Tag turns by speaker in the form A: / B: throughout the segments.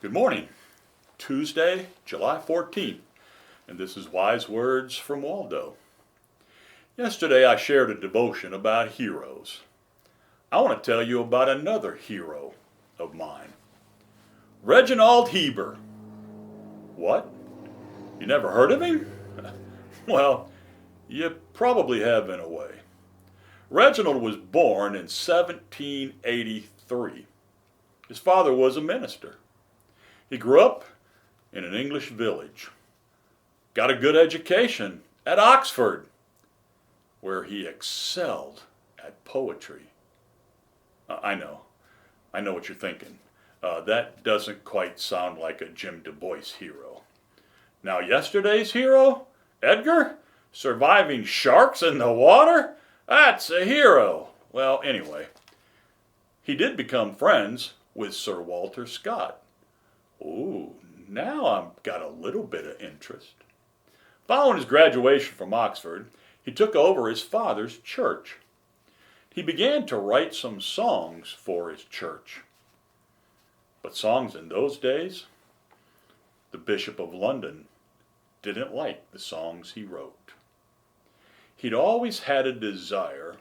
A: Good morning, Tuesday, July 14th, and this is Wise Words from Waldo. Yesterday I shared a devotion about heroes. I want to tell you about another hero of mine, Reginald Heber. What? You never heard of him? Well, you probably have in a way. Reginald was born in 1783. His father was a minister. He grew up in an English village, got a good education at Oxford, where he excelled at poetry. I know what you're thinking. That doesn't quite sound like a Jim DuBois hero. Now, yesterday's hero, Edgar, surviving sharks in the water? That's a hero. Well, anyway, he did become friends with Sir Walter Scott. Ooh, now I've got a little bit of interest. Following his graduation from Oxford, he took over his father's church. He began to write some songs for his church. But songs in those days, the Bishop of London didn't like the songs he wrote. He'd always had a desire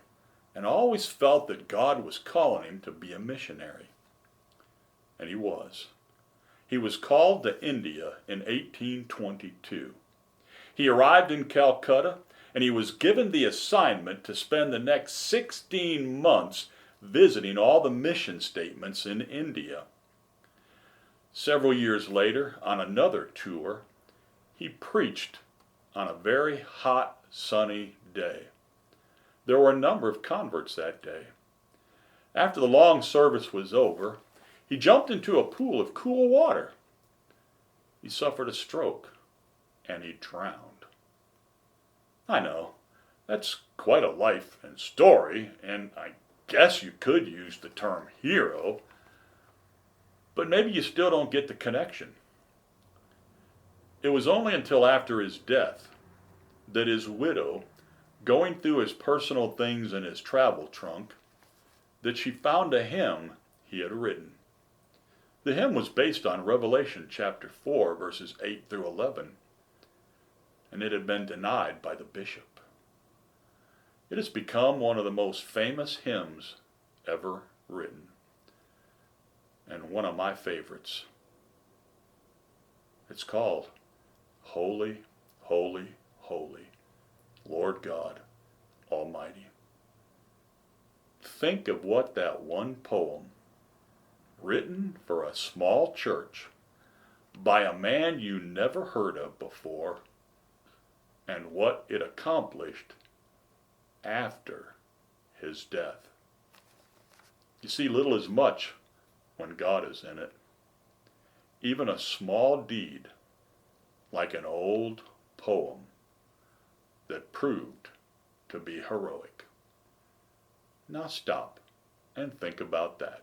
A: and always felt that God was calling him to be a missionary. And he was. He was called to India in 1822. He arrived in Calcutta, and he was given the assignment to spend the next 16 months visiting all the mission statements in India. Several years later, on another tour, he preached on a very hot, sunny day. There were a number of converts that day. After the long service was over, he jumped into a pool of cool water. He suffered a stroke, and he drowned. I know, that's quite a life and story, and I guess you could use the term hero, but maybe you still don't get the connection. It was only until after his death that his widow, going through his personal things in his travel trunk, that she found a hymn he had written. The hymn was based on Revelation chapter 4, verses 8 through 11, and it had been denied by the bishop. It has become one of the most famous hymns ever written, and one of my favorites. It's called Holy, Holy, Holy, Lord God Almighty. Think of what that one poem, written for a small church by a man you never heard of before, and what it accomplished after his death. You see, little is much when God is in it. Even a small deed, like an old poem that proved to be heroic. Now stop and think about that.